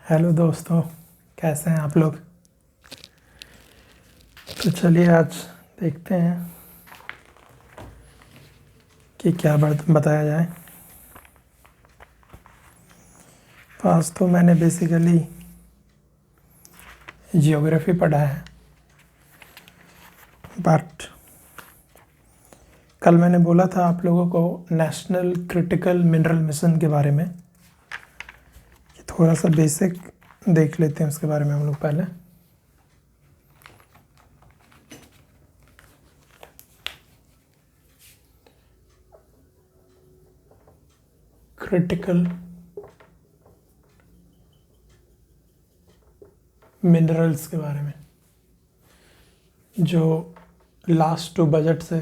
Hello दोस्तों, कैसे हैं आप लोग। तो चलिए आज देखते हैं कि क्या बताया जाए। तो आज तो मैंने बेसिकली जियोग्राफी पढ़ा है, बट कल मैंने बोला था आप लोगों को नेशनल क्रिटिकल मिनरल मिशन के बारे में। थोड़ा सा बेसिक देख लेते हैं उसके बारे में हम लोग पहले। क्रिटिकल मिनरल्स के बारे में, जो लास्ट 2 बजट से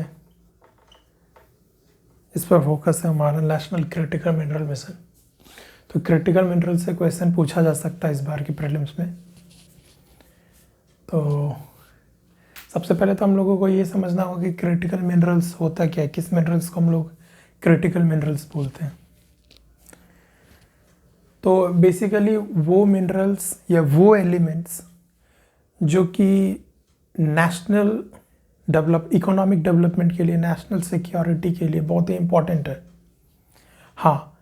इस पर फोकस है हमारा नेशनल क्रिटिकल मिनरल मिशन। तो क्रिटिकल मिनरल से क्वेश्चन पूछा जा सकता है इस बार की प्रीलिम्स में। तो सबसे पहले तो हम लोगों को ये समझना होगा कि क्रिटिकल मिनरल्स होता क्या है, किस मिनरल्स को हम लोग क्रिटिकल मिनरल्स बोलते हैं। तो बेसिकली वो मिनरल्स या वो एलिमेंट्स जो कि नेशनल इकोनॉमिक डेवलपमेंट के लिए, नेशनल सिक्योरिटी के लिए बहुत ही इम्पोर्टेंट है। हाँ,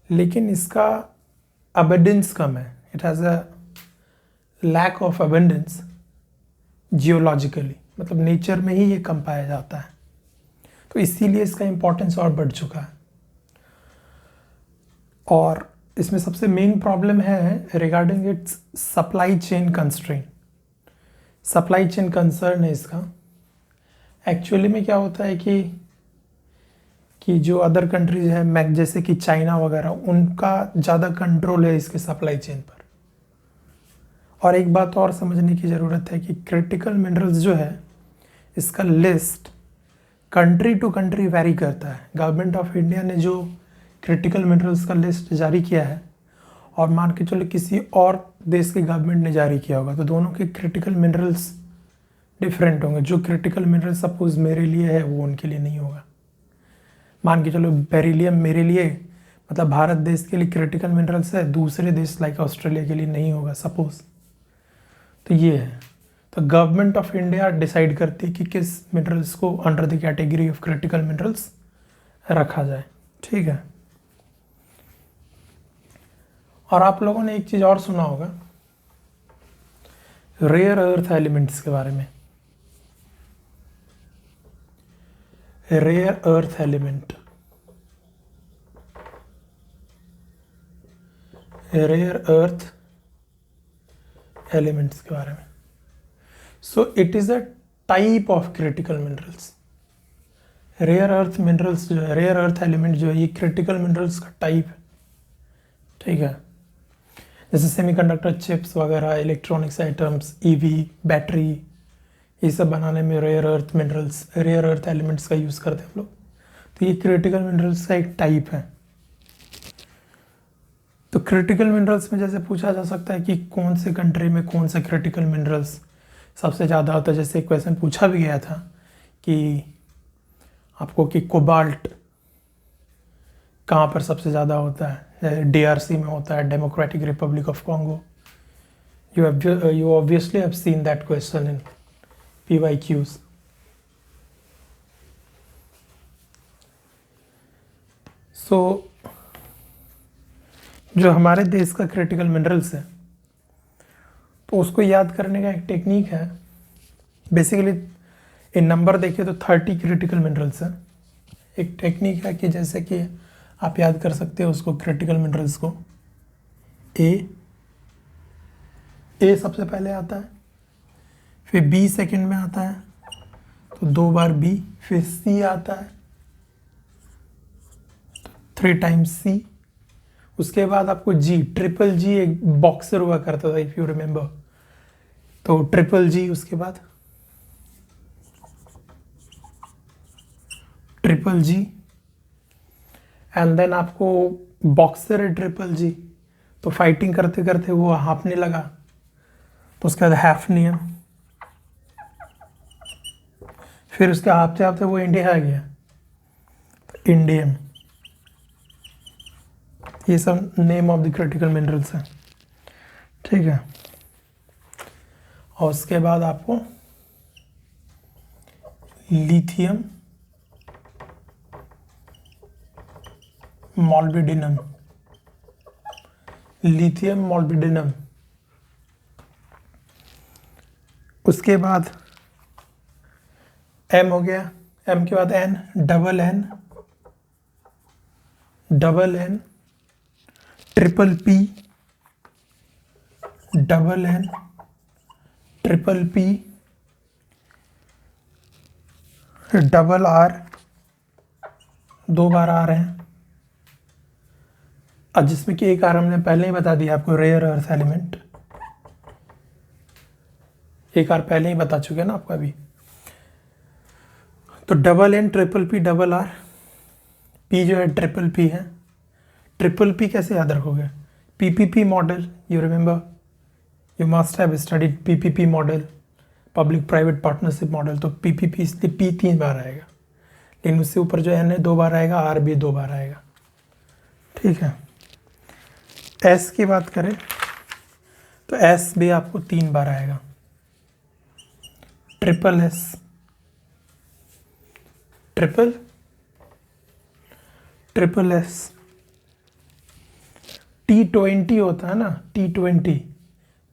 लेकिन इसका अबंडेंस कम है। It has a lack of abundance geologically, मतलब नेचर में ही ये कम पाया जाता है। तो इसीलिए इसका इम्पोर्टेंस और बढ़ चुका है। और इसमें सबसे मेन प्रॉब्लम है regarding it's supply chain constraint. Supply chain concern है इसका। एक्चुअली में क्या होता है कि जो अदर कंट्रीज है जैसे कि चाइना वगैरह, उनका ज़्यादा कंट्रोल है इसके सप्लाई चेन पर। और एक बात और समझने की ज़रूरत है कि क्रिटिकल मिनरल्स जो है, इसका list country to country vary करता है। गवर्नमेंट ऑफ इंडिया ने जो क्रिटिकल मिनरल्स का लिस्ट जारी किया है और मान के चलो किसी और देश के गवर्नमेंट ने जारी किया होगा, तो दोनों के क्रिटिकल मिनरल्स डिफरेंट होंगे। जो क्रिटिकल मिनरल सपोज मेरे लिए है वो उनके लिए नहीं होगा। मान के चलो बेरिलियम मेरे लिए, मतलब भारत देश के लिए क्रिटिकल मिनरल्स है, दूसरे देश लाइक ऑस्ट्रेलिया के लिए नहीं होगा सपोज। तो ये है। तो गवर्नमेंट ऑफ इंडिया डिसाइड करती है कि किस मिनरल्स को under the category of critical minerals रखा जाए। ठीक है। और आप लोगों ने एक चीज़ और सुना होगा रेयर अर्थ एलिमेंट्स के बारे में। Rare earth element, rare earth elements के बारे में। So it is a type of critical minerals. Rare earth minerals जो है, रेयर अर्थ एलिमेंट जो है, ये क्रिटिकल मिनरल्स का टाइप है। ठीक है। जैसे सेमीकंडक्टर चिप्स वगैरह, इलेक्ट्रॉनिक्स आइटम्स, ईवी, बैटरी, ये सब बनाने में rare earth minerals, rare earth elements का यूज़ करते हैं हम लोग। तो ये क्रिटिकल मिनरल्स का एक टाइप है। तो क्रिटिकल मिनरल्स में जैसे पूछा जा सकता है कि कौन से कंट्री में कौन से क्रिटिकल मिनरल्स सबसे ज़्यादा होता है। जैसे क्वेश्चन पूछा भी गया था कि आपको कि कोबाल्ट कहाँ पर सबसे ज़्यादा होता है। DRC में होता है, democratic Republic of Congo. You obviously have seen that question in PYQs। सो जो हमारे देश का क्रिटिकल मिनरल्स है, तो उसको याद करने का एक टेक्निक है। बेसिकली इन नंबर देखिए तो 30 क्रिटिकल मिनरल्स हैं। एक टेक्निक है कि जैसे कि आप याद कर सकते हो उसको, क्रिटिकल मिनरल्स को। ए सबसे पहले आता है, फिर B सेकंड में आता है, तो 2 बार B, फिर C आता है, 3 टाइम्स C। उसके बाद आपको G, ट्रिपल G एक बॉक्सर हुआ करता था इफ यू रिमेंबर। तो ट्रिपल G, उसके बाद ट्रिपल G, एंड देन आपको बॉक्सर है ट्रिपल G, तो फाइटिंग करते करते वो हाँफने लगा, तो उसके बाद हैफनियम, फिर उसके हाँफते हाँफते वो इंडिया आ गया, तो इंडियम। ये सब name of the critical minerals हैं। ठीक है। और उसके बाद आपको लिथियम मॉलिब्डेनम, लिथियम मॉलिब्डेनम। उसके बाद एम हो गया, एम के बाद N, double N, double N, triple P, double N, triple P, double R, 2 बार आ रहे हैं। अब जिसमें कि एक आर हमने पहले ही बता दिया आपको, रेयर अर्थ एलिमेंट, एक आर पहले ही बता चुके हैं ना आपको अभी। तो double N, triple P, double R, P जो है ट्रिपल पी है। ट्रिपल पी कैसे याद रखोगे? PPP model, you remember, you must have studied PPP model, public private partnership model. तो पीपीपी इसलिए पी 3 बार आएगा, लेकिन उससे ऊपर जो एन है 2 बार आएगा, आर भी 2 बार आएगा। ठीक है। एस की बात करें तो एस भी आपको 3 बार आएगा, triple S, triple triple S. T20 होता है ना, T20,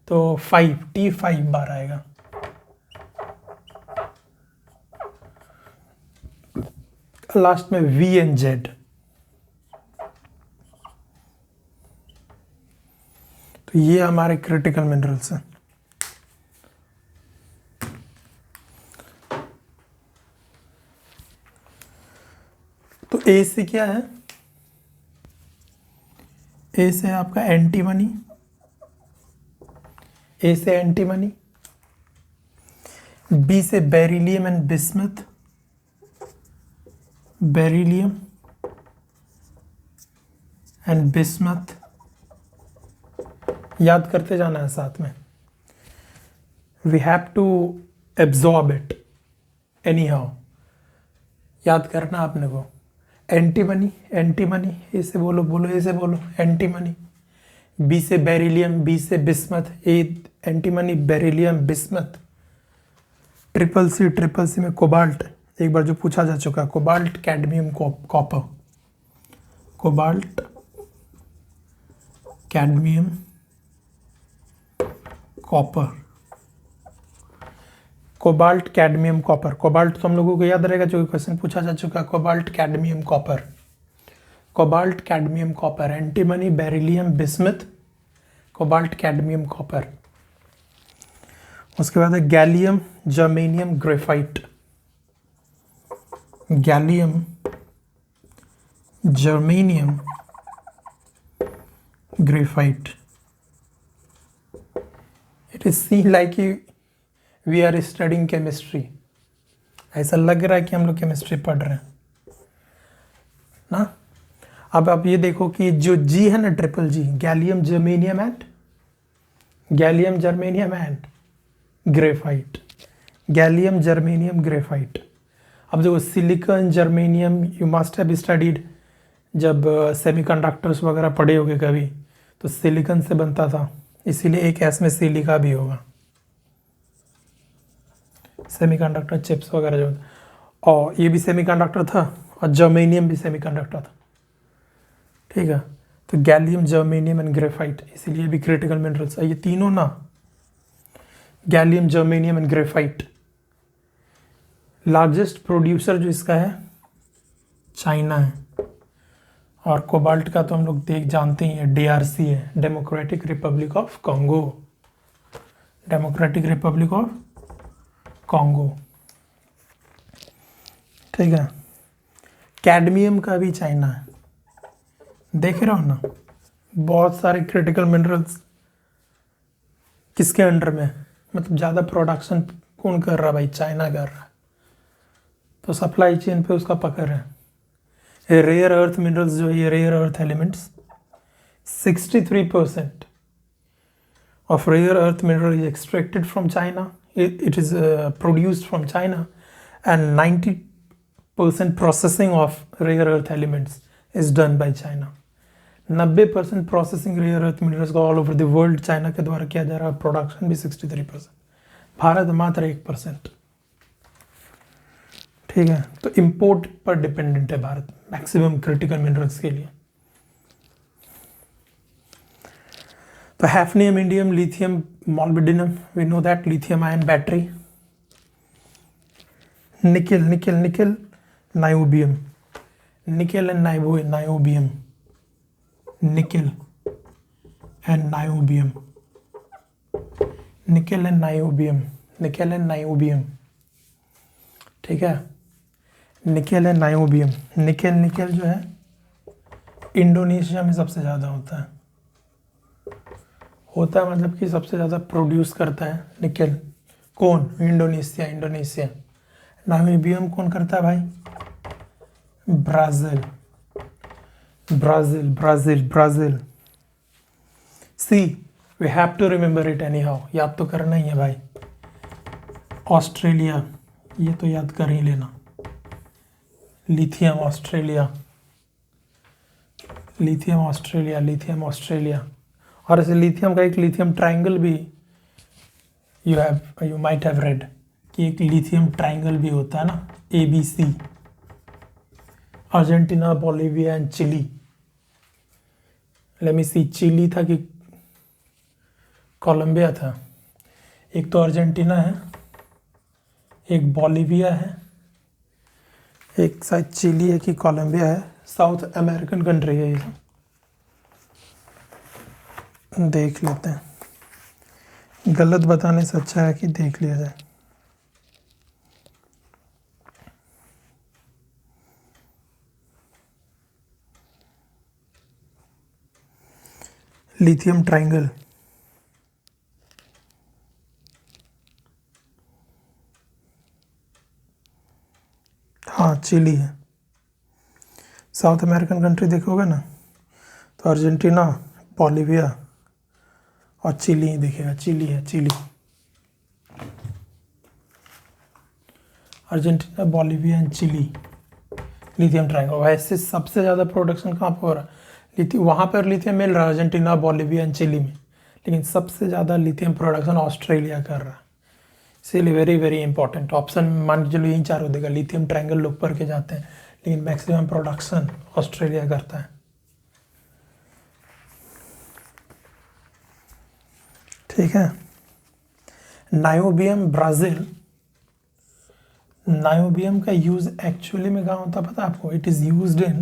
तो 5, T5 बार आएगा। लास्ट में V एंड Z। तो ये हमारे क्रिटिकल मिनरल्स हैं। तो ए से क्या है? ए से आपका एंटीमनी, ए से एंटीमनी, बी से beryllium and bismuth, beryllium and bismuth. याद करते जाना है साथ में, we have to absorb it anyhow, याद करना आपने को। एंटीमनी, एंटीमनी, ए से बोलो, बोलो ए से बोलो, एंटीमनी। बी से बेरिलियम, बी से bismuth, A antimony, beryllium, bismuth. Triple C में कोबाल्ट, एक बार जो पूछा जा चुका, cobalt, cadmium, copper, cobalt, cadmium, copper, cobalt, cadmium, copper. Cobalt तो हम लोगों को याद रहेगा, जो क्वेश्चन पूछा जा चुका, cobalt, cadmium, copper, cobalt, cadmium, copper. Antimony, beryllium, bismuth, cobalt, cadmium, copper. उसके बाद है gallium, germanium, graphite, gallium, germanium, graphite. It is seen like we are studying chemistry, ऐसा लग रहा है कि हम लोग केमिस्ट्री पढ़ रहे हैं ना। अब आप ये देखो कि जो जी है ना, triple ji, gallium, germanium and, gallium, germanium and graphite, gallium, germanium, graphite. अब देखो silicon, germanium, you must have studied, जब सेमीकंडक्टर्स वगैरह पढ़े होगे कभी, तो सिलिकॉन से बनता था, इसीलिए एक एस में सिलिका भी होगा, सेमीकंडक्टर चिप्स वगैरह जो, और ये भी सेमीकंडक्टर था, और जर्मेनियम भी सेमीकंडक्टर था। ठीक है। तो गैलियम, जर्मेनियम एंड ग्रेफाइट, इसीलिए भी क्रिटिकल मिनरल्स है ये तीनों ना, gallium, germanium and graphite. Largest producer जो इसका है चाइना है, और कोबाल्ट का तो हम लोग जानते ही हैं, DRC है, democratic Republic of Congo, democratic Republic of Congo. ठीक है। कैडमियम का भी चाइना है, देख रहे हो ना, बहुत सारे क्रिटिकल मिनरल्स किसके अंडर में, मतलब ज़्यादा प्रोडक्शन कौन कर रहा है भाई? चाइना कर रहा है, तो सप्लाई चेन पे उसका पकड़ है। रेयर अर्थ मिनरल्स जो है, ये rare earth elements, 63% of rare earth mineral is extracted from China. It is produced from China, and 90% processing of rare earth elements is done by China. 90% processing rare earth minerals का all over the world China के द्वारा किया जा रहा है, production भी 63%, भारत मात्र 1%। ठीक है, तो इंपोर्ट पर डिपेंडेंट है भारत मैक्सिमम क्रिटिकल मिनरल्स के लिए। तो hafnium, indium, lithium, molybdenum, we know that, lithium ion battery, nickel, niobium, nickel and niobium, nickel and niobium, nickel and niobium. ठीक है, निकेल एंड नायोबियम। निकेल जो है इंडोनेशिया में सबसे ज़्यादा होता है मतलब कि सबसे ज़्यादा प्रोड्यूस करता है निकेल। कौन? इंडोनेशिया। नामीबियम कौन करता है भाई? Brazil. See, we have to remember it anyhow, याद तो करना ही है भाई। ऑस्ट्रेलिया, ये तो याद कर ही लेना। Lithium Australia. और ऐसे लिथियम का एक लिथियम ट्रायंगल भी यू माइट हैव रेड कि एक लिथियम ट्रायंगल भी होता है ना, ABC, Argentina, Bolivia and Chile. Let me see, Chile था कि कोलंबिया था? एक तो अर्जेंटीना है, एक बोलिविया है, एक शायद चिली है कि कोलंबिया है, साउथ अमेरिकन कंट्री है ये। देख लेते हैं, गलत बताने से अच्छा है कि देख लिया जाए। लिथियम ट्रायंगल, हाँ चिली है। साउथ अमेरिकन कंट्री देखोगे ना तो अर्जेंटीना, बोलिविया और चिली ही दिखेगा। चिली है, Argentina, Bolivia and Chile, lithium triangle. वैसे सबसे ज़्यादा प्रोडक्शन कहाँ पर हो रहा है? वहाँ पर लिथियम मिल रहा है अर्जेंटीना, बोलिविया एंड चिली में, लेकिन सबसे ज़्यादा लिथियम प्रोडक्शन ऑस्ट्रेलिया कर रहा है। इसीलिए वेरी वेरी इंपॉर्टेंट ऑप्शन मान के चलो यही चारों देगा, लिथियम ट्रायंगल लोग पढ़ के जाते हैं, लेकिन मैक्सिमम प्रोडक्शन ऑस्ट्रेलिया करता है। ठीक है, नायोबियम, ब्राज़ील। नायोबियम का यूज एक्चुअली में कहाँ होता है पता है आपको? It is used in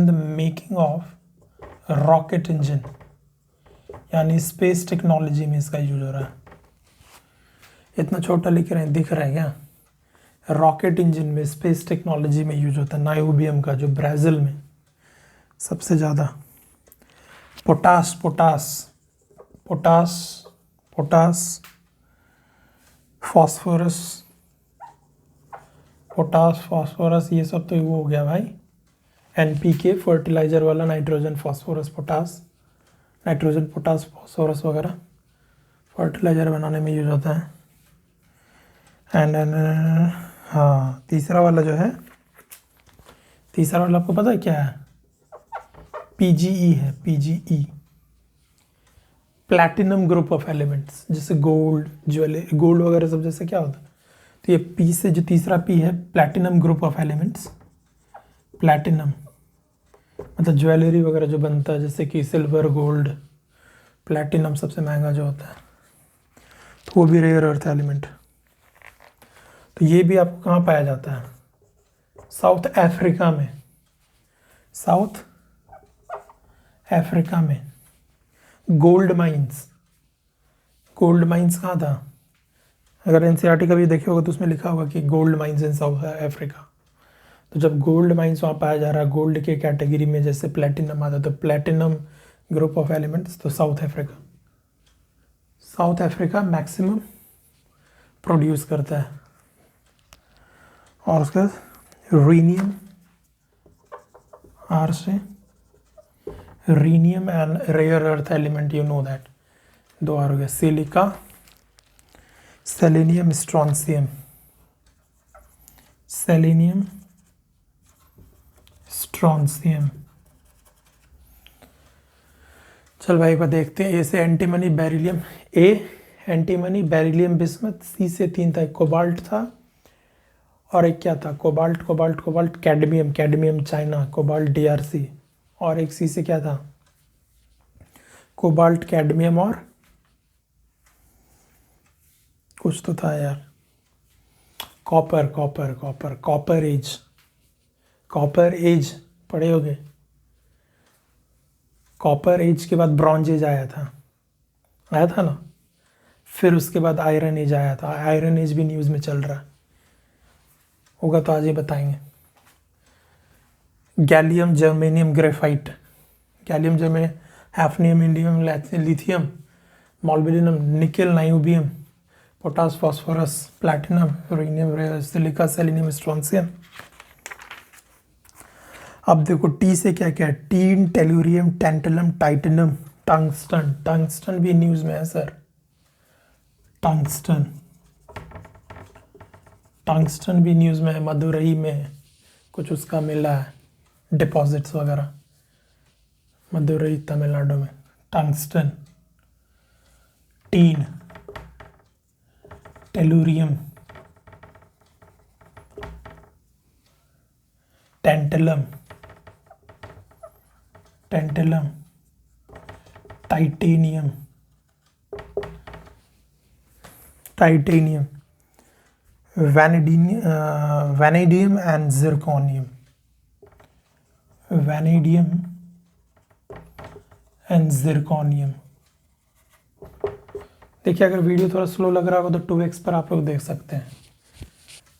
the making of rocket engine, यानी स्पेस टेक्नोलॉजी में इसका यूज हो रहा है। इतना छोटा लिख रहे हैं, दिख रहा है क्या? रॉकेट इंजन में, स्पेस टेक्नोलॉजी में यूज होता है नायोबियम का, जो ब्राज़ील में सबसे ज़्यादा। पोटास, फॉस्फोरस, ये सब तो वो हो गया भाई, NPK फर्टिलाइजर वाला, नाइट्रोजन, फॉस्फोरस, पोटास, फॉस्फोरस वगैरह फर्टिलाइजर बनाने में यूज होता है। एंड हाँ, तीसरा वाला आपको पता है क्या है? PGE है, PGE, platinum group of elements, जैसे गोल्ड वगैरह सब जैसे क्या होता है, तो ये P से जो तीसरा P है, platinum group of elements. Platinum मतलब ज्वेलरी वगैरह जो बनता है, जैसे कि सिल्वर, गोल्ड, प्लैटिनम सबसे महंगा जो होता है, तो वो भी रेयर अर्थ एलिमेंट। तो ये भी आपको कहाँ पाया जाता है? साउथ अफ्रीका में गोल्ड माइंस कहाँ था? अगर NCERT का भी देखे होगा तो उसमें लिखा होगा कि गोल्ड माइंस इन साउथ अफ्रीका। तो जब गोल्ड माइंस वहाँ पाया जा रहा है, गोल्ड के कैटेगरी में जैसे प्लैटिनम आता है, तो प्लैटिनम ग्रुप ऑफ एलिमेंट्स, तो साउथ अफ्रीका मैक्सिमम प्रोड्यूस करता है। और उसके बाद रीनियम, R से rhenium and rare earth element, you know that, 2 R हो गया। सिलिका, सेलेनियम, स्ट्रॉन्सियम, चल भाई, एक बार देखते हैं। ए से एंटीमनी बेरिलियम, ए एंटीमनी बेरिलियम बिस्मथ, सी से 3 था, एक कोबाल्ट था और एक क्या था, cobalt cobalt cobalt cadmium, cadmium China, cobalt DRC, और एक सी से क्या था, कोबाल्ट कैडमियम और कुछ तो था यार, copper copper copper copper age, copper age पढ़े होगे। कॉपर एज के बाद ब्रॉन्ज एज आया था ना। फिर उसके बाद आयरन एज आया था। आयरन एज भी न्यूज़ में चल रहा होगा तो आज ही बताएंगे। Gallium germanium graphite, gallium germanium, hafnium indium lithium molybdenum nickel niobium potash phosphorus platinum uranium silica selenium strontium. अब देखो टी से क्या क्या है, tin tellurium tantalum titanium tungsten, tungsten भी न्यूज़ में है सर। टंगस्टन, टंगस्टन भी न्यूज़ में है। मदुरई में कुछ उसका मिला है डिपॉजिट्स वगैरह, मदुरई तमिलनाडु में। Tungsten, tin, tellurium, tantalum, tantalum, titanium, titanium, vanadium and zirconium, vanadium and zirconium. देखिए अगर वीडियो थोड़ा स्लो लग रहा होगा तो 2x पर आप लोग देख सकते हैं,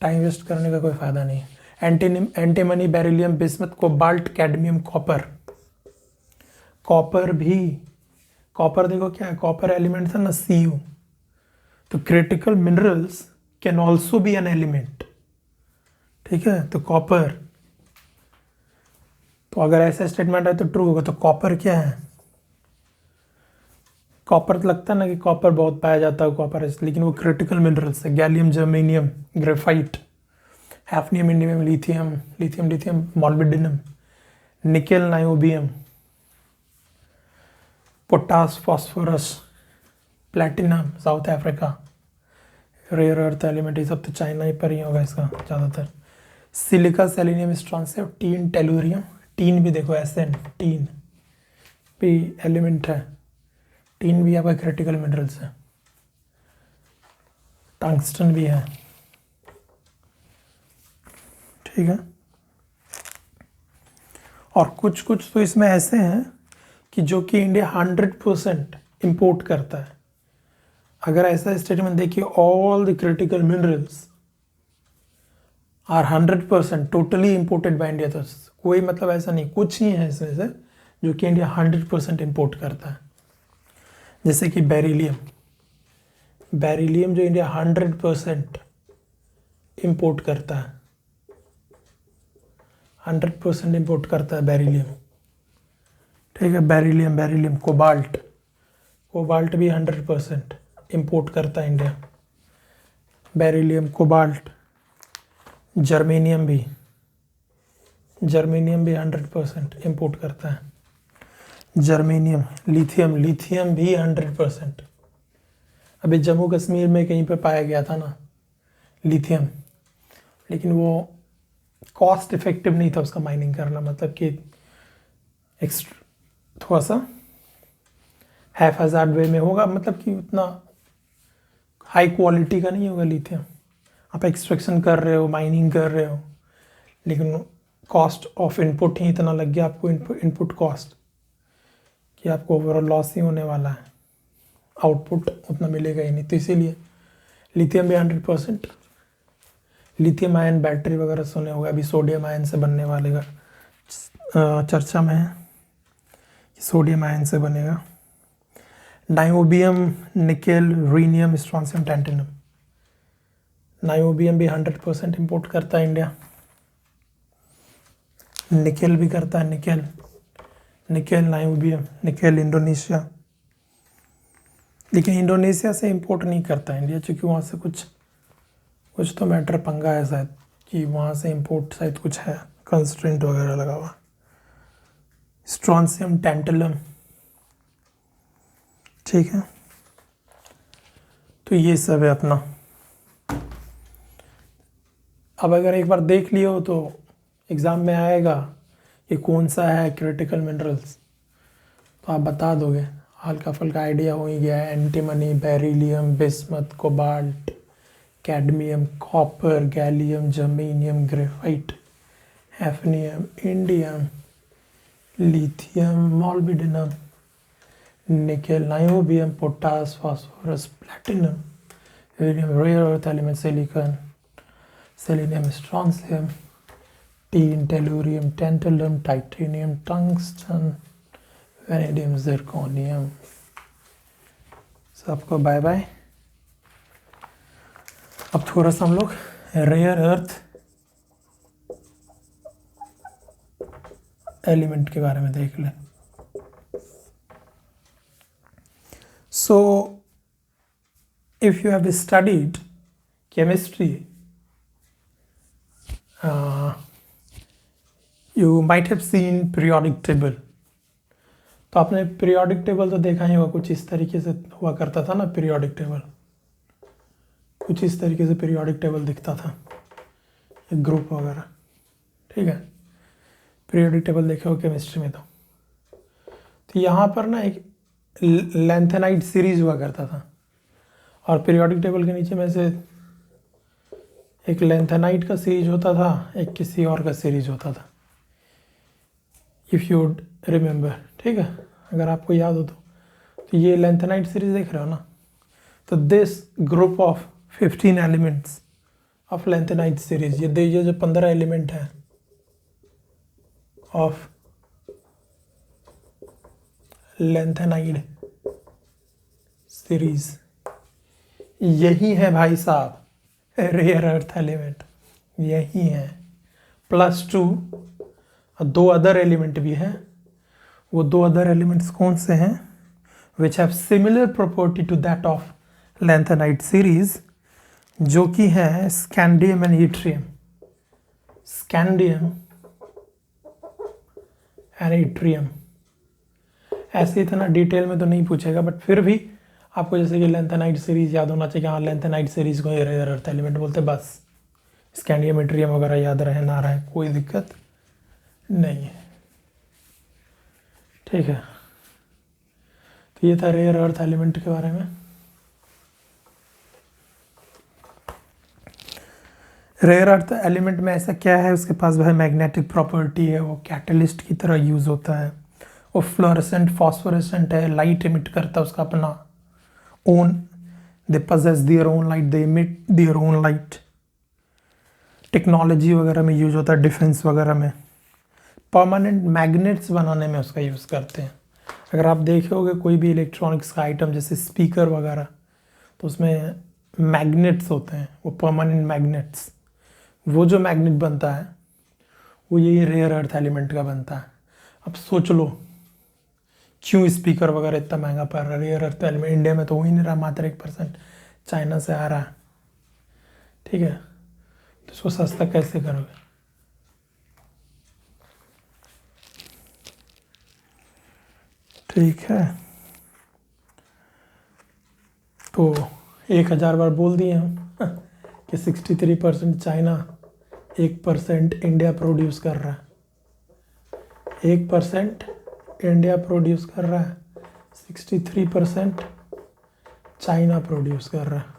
टाइम वेस्ट करने का कोई फ़ायदा नहीं। Antimony beryllium bismuth cobalt cadmium copper, copper भी, कॉपर देखो क्या है, कॉपर एलिमेंट था ना Cu, तो critical minerals can also be an element, ठीक है। तो कॉपर, तो अगर ऐसा स्टेटमेंट है तो ट्रू होगा। तो कॉपर क्या है, कॉपर तो लगता है ना कि कॉपर बहुत पाया जाता है कॉपर, लेकिन वो क्रिटिकल मिनरल्स है। Gallium germanium graphite, hafnium indium lithium, lithium lithium molybdenum, nickel niobium, potash phosphorus platinum South Africa, rare earth element, ये सब तो चाइना ही पर ही होगा इसका ज़्यादातर। Silica selenium strontium, tin tellurium, tin भी देखो SN, टीन भी एलिमेंट है, टीन भी आपका क्रिटिकल मिनरल्स है। टंगस्टन भी है, ठीक है। और कुछ कुछ तो इसमें ऐसे हैं कि जो कि इंडिया 100% इम्पोर्ट करता है। अगर ऐसा स्टेटमेंट देखिए, all the critical minerals are 100% totally imported by India, तो कोई मतलब ऐसा नहीं, कुछ ही है इसमें से जो कि इंडिया 100% इम्पोर्ट करता है। जैसे कि बेरिलियम, बेरिलियम जो इंडिया 100% इम्पोर्ट करता है, 100% इम्पोर्ट करता है बेरिलियम, ठीक है। बेरिलियम, बेरिलियम, कोबाल्ट, कोबाल्ट भी 100% इम्पोर्ट करता है इंडिया। बेरिलियम, कोबाल्ट, जर्मेनियम भी, जर्मेनियम भी 100% इम्पोर्ट करता है। जर्मेनियम, लिथियम, लिथियम भी 100%। अभी जम्मू कश्मीर में कहीं पे पाया गया था ना लिथियम, लेकिन वो कॉस्ट इफेक्टिव नहीं था उसका माइनिंग करना, मतलब कि थोड़ा सा हैफ हज़ार्ड वे में होगा, मतलब कि उतना हाई क्वालिटी का नहीं होगा लिथियम। आप एक्सट्रैक्शन कर रहे हो, माइनिंग कर रहे हो, लेकिन कॉस्ट ऑफ इनपुट ही इतना लग गया आपको, इनपुट कॉस्ट, कि आपको ओवरऑल लॉस ही होने वाला है, आउटपुट उतना मिलेगा ही नहीं। तो इसीलिए लिथियम भी 100%। लिथियम आयन बैटरी वगैरह सुने होगा, अभी सोडियम आयन से बनने वाले का चर्चा में है, सोडियम आयन से बनेगा। Niobium, nickel, rhenium, strontium, tantalum, niobium भी 100% इम्पोर्ट करता है इंडिया। निकेल भी करता है, nickel, nickel, niobium, nickel Indonesia, लेकिन इंडोनेशिया से इंपोर्ट नहीं करता है इंडिया, क्योंकि वहाँ से कुछ तो मैटर पंगा है शायद, कि वहाँ से इंपोर्ट शायद कुछ है, कंस्ट्रेंट वगैरह लगा हुआ। स्ट्रॉन्सियम, टैंटलम, ठीक है, तो ये सब है अपना। अब अगर एक बार देख लियो हो तो एग्ज़ाम में आएगा कि कौन सा है क्रिटिकल मिनरल्स, तो आप बता दोगे, हल्का फुल्का आइडिया हो ही गया है। Antimony, beryllium, bismuth, cobalt, cadmium, copper, gallium, germanium, graphite, hafnium, indium, lithium, molybdenum, nickel, niobium, potash, phosphorus, platinum, rare earth element, silicon, selenium, strontium, tin, tellurium, tantalum, titanium, tungsten, vanadium, zirconium. सबको bye bye. अब थोड़ा सा हम लोग rare earth element के बारे में देख लें। So, if you have studied chemistry, you might have seen periodic table. तो आपने periodic table तो देखा ही होगा, कुछ इस तरीके से हुआ करता था ना। periodic table कुछ इस तरीके से periodic table दिखता था, एक ग्रुप वगैरह, ठीक है। periodic table देखे हो केमिस्ट्री में तो यहाँ पर ना एक लेंथेनाइट सीरीज हुआ करता था, और पीरियोडिक टेबल के नीचे में से एक लेंथेनाइट का सीरीज होता था, एक किसी और का सीरीज होता था, इफ़ यू रिमेंबर, ठीक है, अगर आपको याद हो तो ये लेंथेनाइट सीरीज देख रहे हो ना। तो this group of 15 elements of lanthanide series, ये जो 15 एलिमेंट है ऑफ लेंथेनाइड सीरीज, यही है भाई साहब रेयर अर्थ एलिमेंट, यही है। +2 दो अदर एलिमेंट भी हैं। वो दो अदर एलिमेंट्स कौन से हैं? Which have similar property to that of lanthanide series, जो कि है scandium and yttrium. Scandium and yttrium. ऐसे इतना डिटेल में तो नहीं पूछेगा, बट फिर भी आपको जैसे कि लेंथेनाइड सीरीज याद होना चाहिए। हाँ, लेंथेनाइड सीरीज को रेयर अर्थ एलिमेंट बोलते, बस। स्कैंडियम इट्रियम वगैरह याद रहे ना रहे कोई दिक्कत नहीं है, ठीक है। तो ये था रेयर अर्थ एलिमेंट के बारे में। रेयर अर्थ एलिमेंट में ऐसा क्या है, उसके पास भाई मैग्नेटिक प्रॉपर्टी है, वो कैटलिस्ट की तरह यूज़ होता है, वो फ्लोरेसेंट फॉस्फोरेसेंट है, लाइट इमिट करता है उसका अपना own, they possess their own light, they emit their own light। Technology वगैरह में यूज होता है, डिफेंस वगैरह में, परमानेंट मैग्नेट्स बनाने में उसका यूज़ करते हैं। अगर आप देखोगे कोई भी इलेक्ट्रॉनिक्स का आइटम जैसे स्पीकर वगैरह, तो उसमें मैग्नेट्स होते हैं, वो परमानेंट मैग्नेट्स। वो जो मैग्नेट बनता है वो यही रेयर अर्थ एलिमेंट का बनता है। अब सोच लो क्यों स्पीकर वगैरह इतना महंगा पड़ रहा है। रेयर अर्थ एलिमेंट इंडिया में तो हो ही नहीं रहा, मात्र 1% चाइना से आ रहा है, ठीक है। तो इसको सस्ता कैसे करोगे? ठीक है, तो 1000 बार बोल दिए हम कि 63% चाइना, 1% इंडिया प्रोड्यूस कर रहा है। 1% इंडिया प्रोड्यूस कर रहा है, 63% चाइना प्रोड्यूस कर रहा है।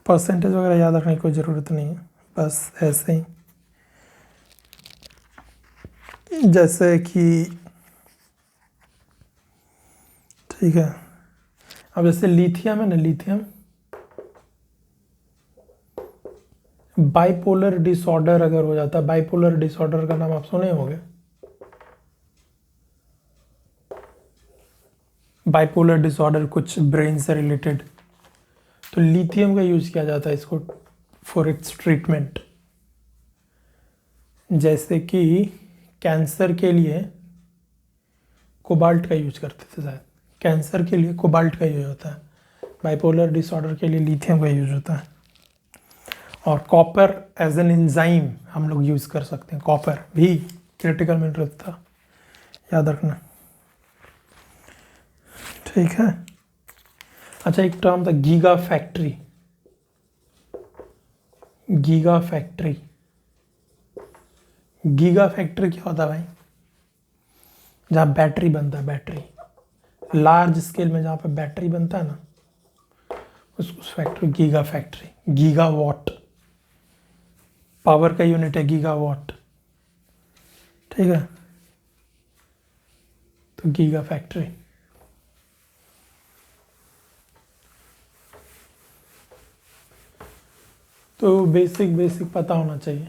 परसेंटेज वगैरह याद रखने की कोई ज़रूरत नहीं है, बस ऐसे ही। जैसे कि ठीक है, अब जैसे लिथियम है ना, लिथियम बाइपोलर डिसऑर्डर अगर हो जाता है, बाइपोलर डिसऑर्डर का नाम आप सुने होंगे। बाइपोलर डिसऑर्डर कुछ ब्रेन से रिलेटेड, तो लिथियम का यूज किया जाता है इसको फॉर इट्स ट्रीटमेंट। जैसे कि कैंसर के लिए कोबाल्ट का यूज करते थे शायद, कैंसर के लिए कोबाल्ट का यूज होता है, बाइपोलर डिसऑर्डर के लिए लिथियम का यूज होता है। और कॉपर एज एन एंजाइम हम लोग यूज़ कर सकते हैं, कॉपर भी क्रिटिकल मिनरल था, याद रखना। ठीक है। अच्छा, एक टर्म था giga factory. Giga factory, giga factory क्या होता है भाई? जहाँ बैटरी बनता है, बैटरी लार्ज स्केल में जहाँ पे बैटरी बनता है ना, उस factory giga factory. Giga watt power का यूनिट है, गीगा वॉट। ठीक है, तो गीगा फैक्ट्री। तो बेसिक बेसिक पता होना चाहिए।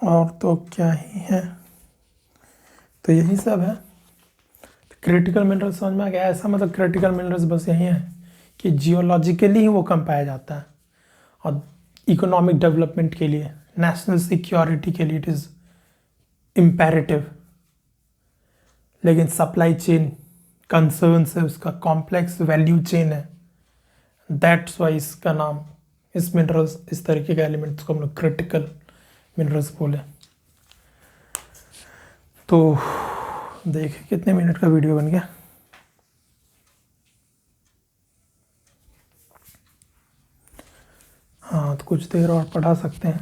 और तो क्या ही है, तो यही सब है। क्रिटिकल मिनरल्स समझ में आ गया? ऐसा मतलब क्रिटिकल मिनरल्स बस यही है कि जियोलॉजिकली ही वो कम पाया जाता है, और इकोनॉमिक डेवलपमेंट के लिए, नेशनल सिक्योरिटी के लिए इट इज़ इम्पेरेटिव। लेकिन सप्लाई चेन कंसर्न है, उसका कॉम्प्लेक्स वैल्यू चेन है, दैट्स वाई इसका नाम, इस मिनरल्स, इस तरीके के एलिमेंट्स को हम लोग क्रिटिकल मिनरल्स बोले। तो देखिए कितने मिनट का वीडियो बन गया। हाँ, तो कुछ देर और पढ़ा सकते हैं।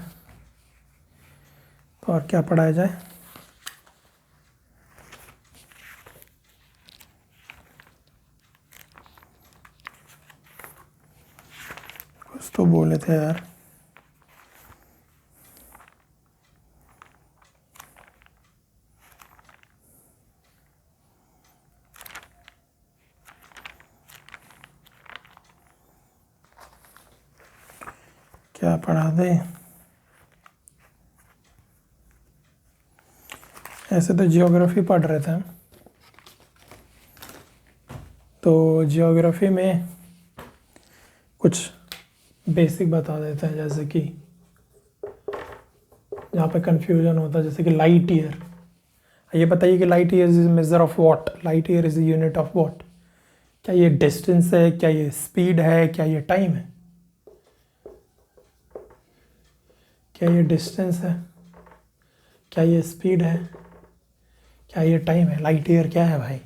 तो और क्या पढ़ाया जाए? कुछ तो बोले थे यार। क्या पढ़ा दे? ऐसे तो जियोग्राफी पढ़ रहे थे, तो जियोग्राफी में कुछ बेसिक बता देते हैं, जैसे कि जहाँ पे कंफ्यूजन होता है, जैसे कि लाइट ईयर। ये बताइए कि light year is measure of what? Light year is unit of what? क्या ये डिस्टेंस है, क्या ये स्पीड है, क्या ये टाइम है? क्या ये डिस्टेंस है, क्या ये स्पीड है, क्या ये टाइम है? लाइट ईयर क्या है भाई?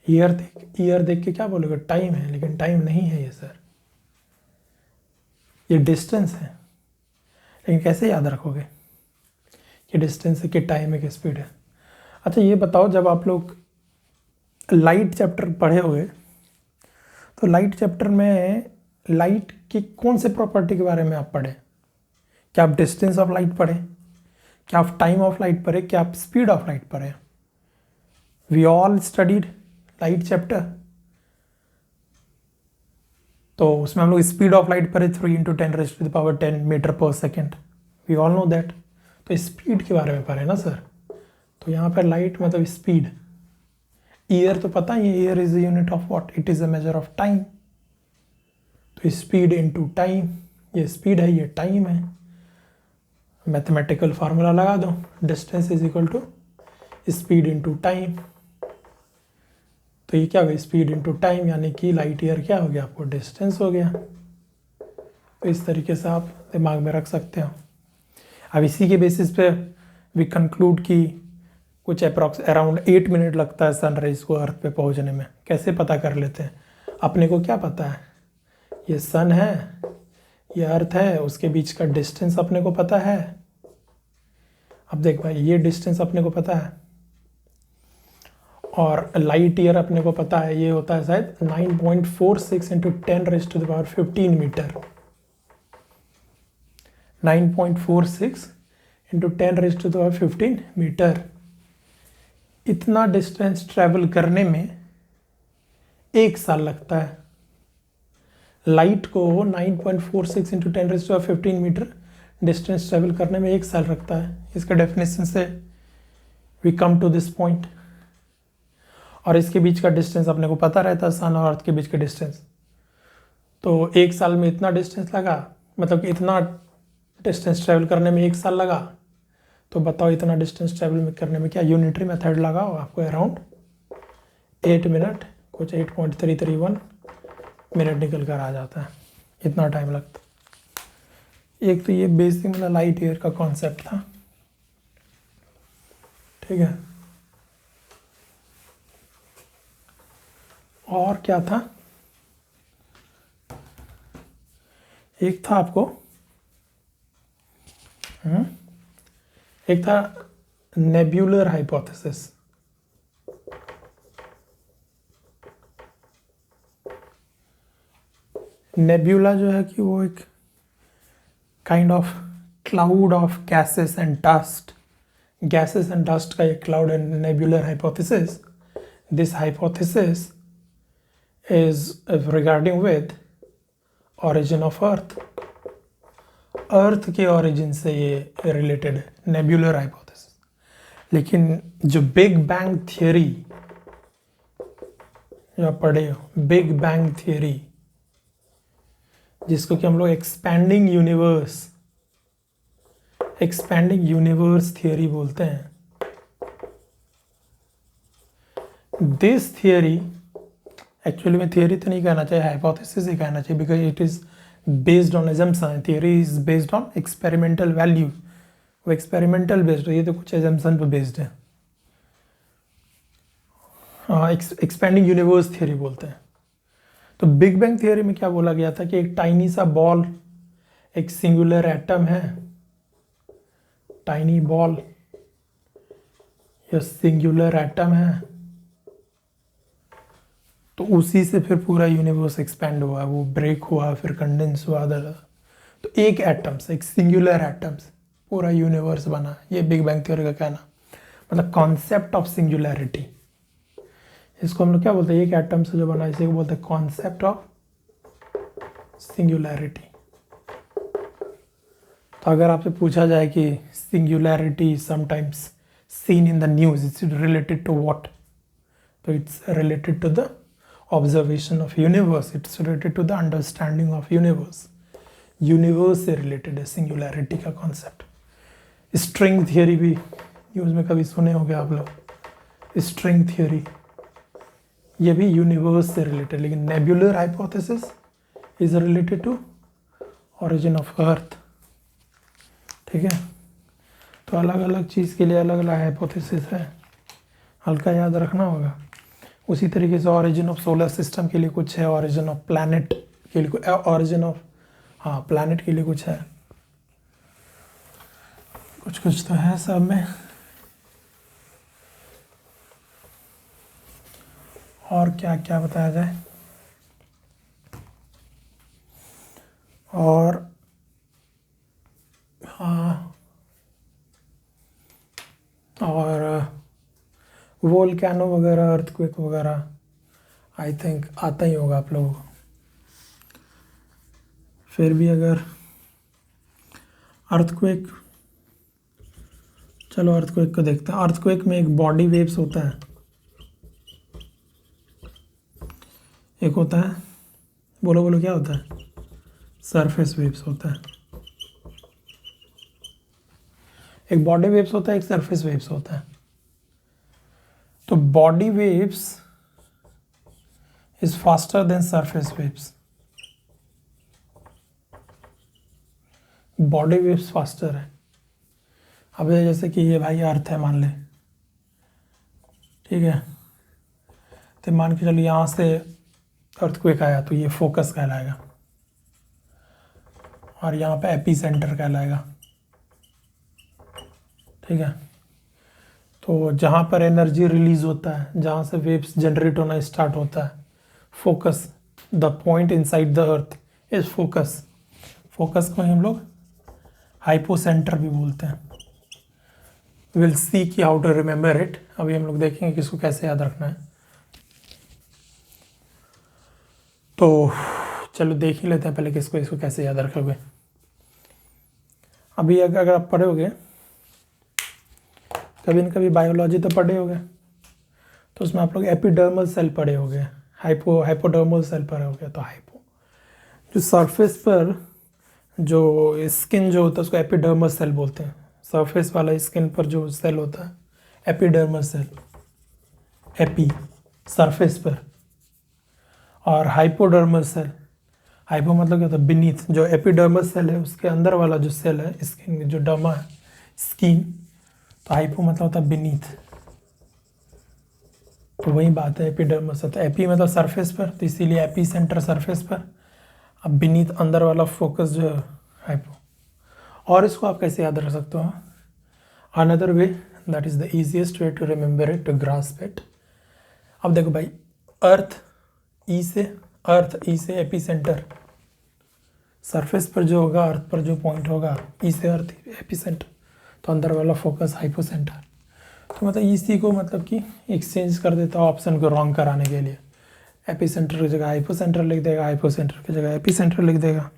ईयर देख के क्या बोलोगे? टाइम है, लेकिन टाइम नहीं है ये सर, ये डिस्टेंस है। लेकिन कैसे याद रखोगे कि डिस्टेंस है, कि टाइम है, कि स्पीड है? अच्छा ये बताओ, जब आप लोग लाइट चैप्टर पढ़े होगे, तो लाइट चैप्टर में लाइट की कौन से प्रॉपर्टी के बारे में आप पढ़े? क्या आप डिस्टेंस ऑफ लाइट पढ़े? क्या आप टाइम ऑफ लाइट पढ़े? क्या आप स्पीड ऑफ लाइट पढ़े? We all studied light chapter, तो उसमें हम लोग स्पीड ऑफ लाइट पढ़े 3 × 10⁻⁻10 metre per second. We all know that. तो स्पीड के बारे में पढ़े ना सर। तो यहाँ पर लाइट मतलब स्पीड। ईयर तो पता ही है, year is the unit of what? It is a measure of time. तो स्पीड इनटू टाइम, ये स्पीड है, ये टाइम है। मैथमेटिकल फार्मूला लगा दो, distance is equal to speed into time. तो ये क्या हो गया? स्पीड इनटू टाइम, यानी कि लाइट ईयर क्या हो गया आपको? डिस्टेंस हो गया। तो इस तरीके से आप दिमाग में रख सकते हो। अब इसी के बेसिस पे वी कंक्लूड कि कुछ अप्रॉक्स अराउंड 8 मिनट लगता है सनराइज को अर्थ पे पहुंचने में। कैसे पता कर लेते हैं? अपने को क्या पता है, ये सन है, ये अर्थ है, उसके बीच का डिस्टेंस अपने को पता है। अब देख भाई, ये डिस्टेंस अपने को पता है, और लाइट ईयर अपने को पता है, ये होता है शायद 9.46 × 10⁻15 मीटर। 9.46 × 10⁻15 मीटर। इतना डिस्टेंस ट्रैवल करने में 1 साल लगता है। लाइट को 9.46 × 10⁻15 मीटर डिस्टेंस ट्रैवल करने में 1 साल लगता है। इसका डेफिनेशन से we come to this point. और इसके बीच का डिस्टेंस अपने को पता रहता है, सन और अर्थ के बीच का डिस्टेंस। तो 1 साल में इतना डिस्टेंस लगा, मतलब कि इतना डिस्टेंस ट्रैवल करने में 1 साल लगा। तो बताओ इतना डिस्टेंस ट्रैवल करने में क्या यूनिटरी मेथड लगा हो आपको? अराउंड 8 मिनट, कुछ 8.331 मिनट निकल कर आ जाता है, इतना टाइम लगता। एक तो ये बेसिक मतलब लाइट ईयर का कॉन्सेप्ट था, ठीक है। और क्या था, एक था आपको एक था नेब्यूलर हाइपोथेसिस। नेब्यूला जो है कि वो एक kind of cloud of gases and dust, gases and dust का एक cloud and nebular hypothesis. This hypothesis is regarding with origin of earth. Earth के ऑरिजिन से ये रिलेटेड है, नेब्यूलर हाइपोथेसिस। लेकिन जो बिग बैंग थियरी जो आप पढ़े हो, बिग बैंग थियरी, जिसको कि हम लोग एक्सपैंडिंग यूनिवर्स थियरी बोलते हैं। दिस थियरी, एक्चुअली में थियरी तो नहीं कहना चाहिए, हाइपोथेसिस ही कहना चाहिए, because it is based on assumption. Theory is based on experimental value, वो एक्सपेरिमेंटल बेस्ड है, ये तो कुछ एजम्पशन पे बेस्ड है। एक्सपेंडिंग यूनिवर्स थियरी बोलते हैं। तो बिग बैंग थियरी में क्या बोला गया था कि एक टाइनी सा बॉल, एक सिंगुलर एटम है, टाइनी बॉल या सिंगुलर एटम है, तो उसी से फिर पूरा यूनिवर्स एक्सपेंड हुआ, वो ब्रेक हुआ, फिर कंडेंस हुआ अदर। तो एक एटम से, एक सिंगुलर एटम से पूरा यूनिवर्स बना, ये बिग बैंग थ्योरी का कहना। मतलब कॉन्सेप्ट ऑफ सिंगुलैरिटी, इसको हम लोग क्या बोलते हैं, एक एटम से जो बना, इसी को बोलते हैं कॉन्सेप्ट ऑफ सिंगुलैरिटी। तो अगर आपसे पूछा जाए कि singularity sometimes seen in the news, it's related to what, तो it's related to the observation of universe, it's related to the understanding of universe. Universe से रिलेटेड है सिंगुलैरिटी का कॉन्सेप्ट। स्ट्रिंग थियरी भी न्यूज़ में कभी सुने होंगे आप लोग, स्ट्रिंग थियरी, ये भी यूनिवर्स से रिलेटेड। लेकिन nebular hypothesis is related to origin of earth, ठीक है। तो अलग अलग चीज़ के लिए अलग अलग हाइपोथेसिस है, हल्का याद रखना होगा। उसी तरीके से ओरिजिन ऑफ सोलर सिस्टम के लिए कुछ है, ओरिजिन ऑफ प्लैनेट के लिए, ओरिजिन ऑफ प्लैनेट के लिए कुछ है, कुछ कुछ तो है सब में। और क्या क्या बताया जाए, और और वोल्केनो वगैरह, अर्थक्वेक वगैरह, आई थिंक आता ही होगा आप लोगों को। फिर भी अगर अर्थक्वेक, चलो अर्थक्वेक को देखते हैं। अर्थक्वेक में एक बॉडी वेव्स होता है, एक होता है, बोलो बोलो क्या होता है, सरफेस वेव्स होता है। एक बॉडी वेव्स होता है, एक सरफेस वेव्स होता है। तो body waves is faster than surface waves, body waves faster है। अब जैसे कि ये भाई अर्थ है मान ले, ठीक है, तो मान के चलिए यहाँ से अर्थक्वेक आया, तो ये फोकस कहलाएगा, और यहाँ पे एपी सेंटर कहलाएगा, ठीक है। तो जहाँ पर एनर्जी रिलीज होता है, जहाँ से वेव्स जनरेट होना स्टार्ट होता है, focus, the point inside the earth is focus. Focus को हम लोग हाइपोसेंटर भी बोलते हैं। विल सी की हाउ टू रिमेंबर इट, अभी हम लोग देखेंगे कि इसको कैसे याद रखना है। तो चलो देख ही लेते हैं पहले कि इसको कैसे याद रखोगे। अभी अगर आप पढ़ोगे, कभी न कभी बायोलॉजी तो पढ़े होगे, तो उसमें आप लोग एपिडर्मल सेल पढ़े होगे, हाइपोडर्मल सेल पढ़े होगे। तो हाइपो जो सरफेस पर जो स्किन जो होता है उसको एपिडर्मल सेल बोलते हैं। सरफेस वाला स्किन पर जो सेल होता है एपिडर्मल सेल, एपी सरफेस पर, और हाइपोडर्मल सेल हाइपो मतलब क्या होता है, बीनीथ। जो एपिडर्मस सेल है उसके अंदर वाला जो सेल है स्किन में, जो डर्मा है स्किन, तो हाइपो मतलब होता है बीनीथ। तो वही बात है, एपिडर्मस है तो एपी मतलब सरफेस पर, तो इसीलिए एपी सेंटर सरफेस पर, अब बीनीथ अंदर वाला फोकस जो है हाइपो। और इसको आप कैसे याद रख सकते हो, another way that is the easiest way to remember it, to grasp it. अब देखो भाई, अर्थ ई से एपी सेंटर, सरफेस पर जो होगा अर्थ पर जो पॉइंट होगा ई से अर्थ एपी सेंटर, तो अंदर वाला फोकस हाइपो सेंटर। तो मतलब इसी को मतलब कि एक्सचेंज कर देता हूँ ऑप्शन को रॉन्ग कराने के लिए, एपी सेंटर की जगह हाइपो सेंटर लिख देगा, हाइपो सेंटर की जगह एपी सेंटर लिख देगा।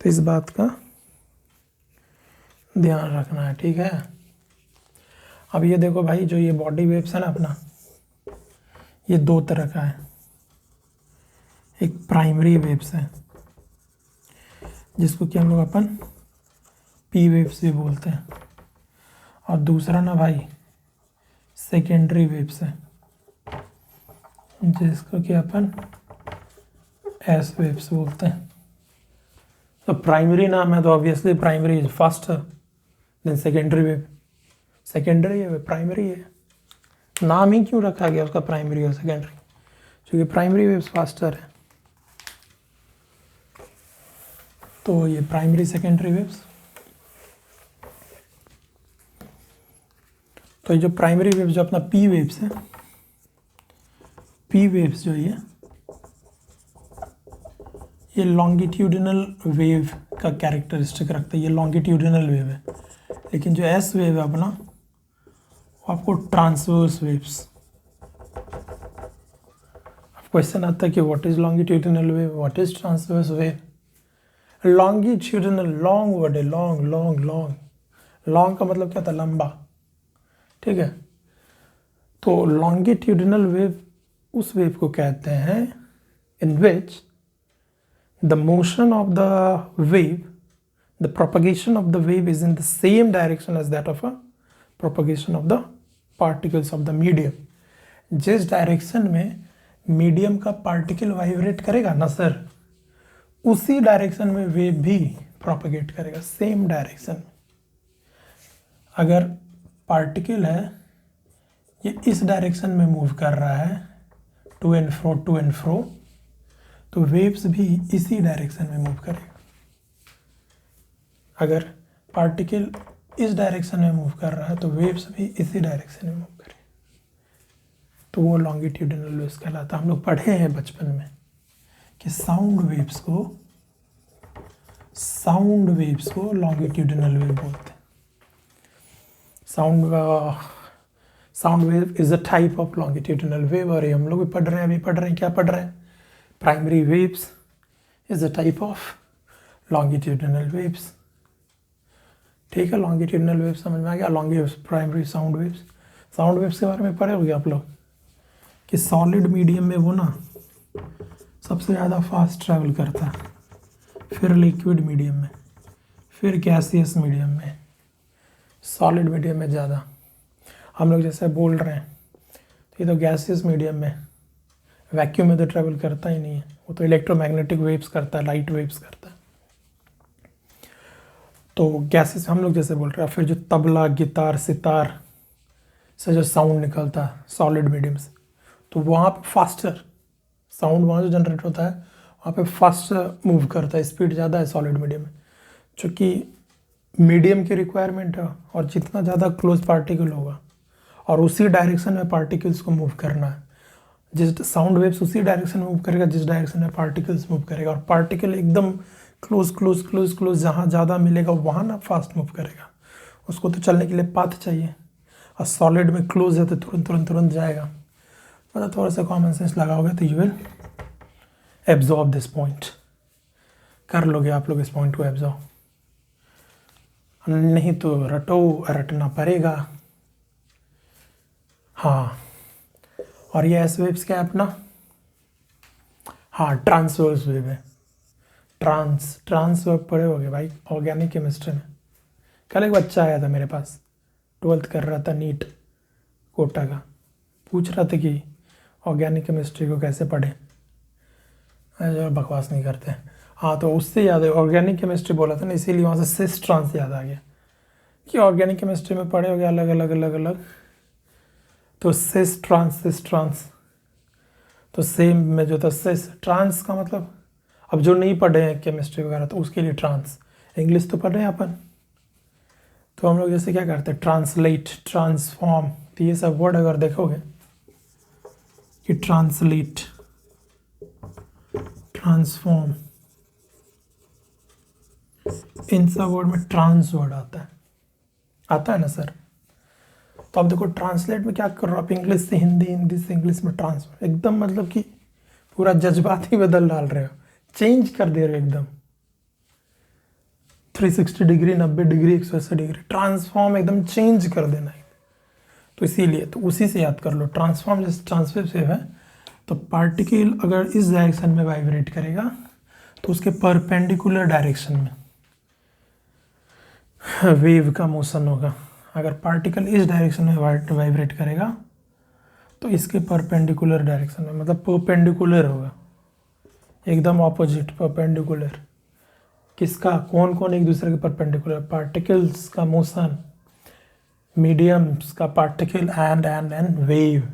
तो इस बात का ध्यान रखना है, ठीक है। अब ये देखो भाई, जो ये बॉडी वेव्स है ना अपना, ये दो तरह का है। एक प्राइमरी वेव्स है जिसको कि हम लोग अपन पी वेव्स भी बोलते हैं, और दूसरा ना भाई सेकेंडरी वेव्स है जिसको कि अपन एस वेव्स बोलते हैं। तो प्राइमरी नाम है तो obviously primary is faster than secondary wave. Secondary है प्राइमरी है, नाम ही क्यों रखा गया उसका प्राइमरी और सेकेंडरी, क्योंकि प्राइमरी वेव्स फास्टर है। तो ये प्राइमरी सेकेंडरी वेव्स, तो ये जो प्राइमरी वेव्स जो अपना पी वेव्स है, पी वेव्स जो ये लॉन्गिट्यूडिनल वेव का कैरेक्टरिस्टिक रखता है, ये लॉन्गिट्यूडिनल वेव है। लेकिन जो एस वेव है अपना, वो आपको ट्रांसवर्स वेव्स। अब क्वेश्चन आता है कि what is longitudinal wave, what is transverse wave. Longitudinal, long word है, लॉन्ग लॉन्ग लॉन्ग, लॉन्ग का मतलब क्या था, लंबा, ठीक है। तो लॉन्गिट्यूडिनल वेव उस वेव को कहते हैं in which the motion of the wave, the propagation of the wave is in the same direction as that of a propagation of the particles of the medium. जिस direction में medium का particle vibrate करेगा ना sir, उसी direction में wave भी propagate करेगा, same direction. अगर पार्टिकल है ये इस डायरेक्शन में मूव कर रहा है, टू एंड फ्रो, तो वेव्स भी इसी डायरेक्शन में मूव करेगा। अगर पार्टिकल इस डायरेक्शन में मूव कर रहा है तो वेव्स भी इसी डायरेक्शन में मूव करेगा, तो वो लॉन्गिट्यूडिनल वेव्स कहलाता है। हम लोग पढ़े हैं बचपन में कि साउंड वेव्स को लॉन्गिट्यूडिनल वेव बोलते हैं। Sound wave is a type of longitudinal wave, और ये हम लोग भी पढ़ रहे हैं, क्या पढ़ रहे हैं, primary waves is a type of longitudinal waves, ठीक है। लॉन्गिट्यूडिनल वेव समझ में आ गया। लॉन्गी प्राइमरी साउंड वेव्स के बारे में पढ़े होंगे आप लोग कि सॉलिड मीडियम में वो ना सबसे ज़्यादा फास्ट ट्रैवल करता है, फिर लिक्विड मीडियम में, फिर गैसियस मीडियम में, सॉलिड मीडियम में ज़्यादा। हम लोग जैसे बोल रहे हैं तो ये तो गैसियस मीडियम में, वैक्यूम में तो ट्रैवल करता ही नहीं है, वो तो इलेक्ट्रोमैग्नेटिक वेव्स करता है, लाइट वेव्स करता है। तो गैसेस हम लोग जैसे बोल रहे हैं। फिर जो तबला, गिटार, सितार से जो साउंड निकलता है सॉलिड मीडियम से, तो वहाँ पे फास्टर साउंड वहाँ जो जनरेट होता है वहाँ पे फास्टर मूव करता है, स्पीड ज़्यादा है सॉलिड मीडियम में, चूँकि मीडियम की रिक्वायरमेंट है, और जितना ज़्यादा क्लोज पार्टिकल होगा और उसी डायरेक्शन में पार्टिकल्स को मूव करना है, जिस साउंड वेव्स उसी डायरेक्शन में मूव करेगा जिस डायरेक्शन में पार्टिकल्स मूव करेगा, और पार्टिकल एकदम क्लोज जहाँ ज़्यादा मिलेगा वहाँ ना फास्ट मूव करेगा, उसको तो चलने के लिए पाथ चाहिए, और सॉलिड में क्लोज है तो तुरंत जाएगा। मतलब थोड़ा सा कॉमन सेंस लगाओगे तो you will absorb this point, कर लोगे आप लोग इस पॉइंट को एब्जॉर्ब, नहीं तो रटना पड़ेगा। हाँ, और ये एस वेव्स क्या है अपना, हाँ ट्रांसवर्स वेव है। ट्रांस वर्ब पढ़े होगे भाई ऑर्गेनिक केमिस्ट्री में। कल एक बच्चा आया था मेरे पास, 12th कर रहा था नीट कोटा का, पूछ रहा था कि ऑर्गेनिक केमिस्ट्री को कैसे पढ़े। जो बकवास नहीं करते हैं। हाँ, तो उससे याद है ऑर्गेनिक केमिस्ट्री बोला था ना, इसीलिए वहाँ से सिस ट्रांस याद आ गया कि ऑर्गेनिक केमिस्ट्री में पढ़े हो गया अलग अलग अलग अलग। तो सिस ट्रांस तो सेम में जो था सिस ट्रांस का मतलब, अब जो नहीं पढ़े हैं केमिस्ट्री वगैरह तो उसके लिए ट्रांस, इंग्लिश तो पढ़ रहे हैं अपन, तो हम लोग जैसे क्या करते हैं ट्रांसलेट, ट्रांसफॉर्म, तो ये सब वर्ड अगर देखोगे कि ट्रांसलेट, ट्रांसफॉर्म, इन सब वर्ड में ट्रांस वर्ड आता है ना सर। तो अब देखो ट्रांसलेट में क्या कर रहे हो आप, इंग्लिश से हिंदी, हिंदी से इंग्लिश में ट्रांसफर, एकदम मतलब कि पूरा जज्बात ही बदल डाल रहे हो, चेंज कर दे रहे हो एकदम 360 डिग्री, 90 डिग्री, 180 डिग्री, ट्रांसफॉर्म एकदम चेंज कर देना है। तो इसीलिए तो उसी से याद कर लो, ट्रांसफॉर्म जैसे ट्रांसलेटिव है, तो पार्टिकल अगर इस डायरेक्शन में वाइब्रेट करेगा तो उसके परपेंडिकुलर डायरेक्शन में वेव का मोशन होगा। अगर पार्टिकल इस डायरेक्शन में वाइब्रेट करेगा तो इसके परपेंडिकुलर डायरेक्शन में, मतलब परपेंडिकुलर होगा, एकदम ऑपोजिट परपेंडिकुलर। किसका, कौन कौन एक दूसरे के परपेंडिकुलर, पार्टिकल्स का मोशन, मीडियम्स का पार्टिकल एंड वेव।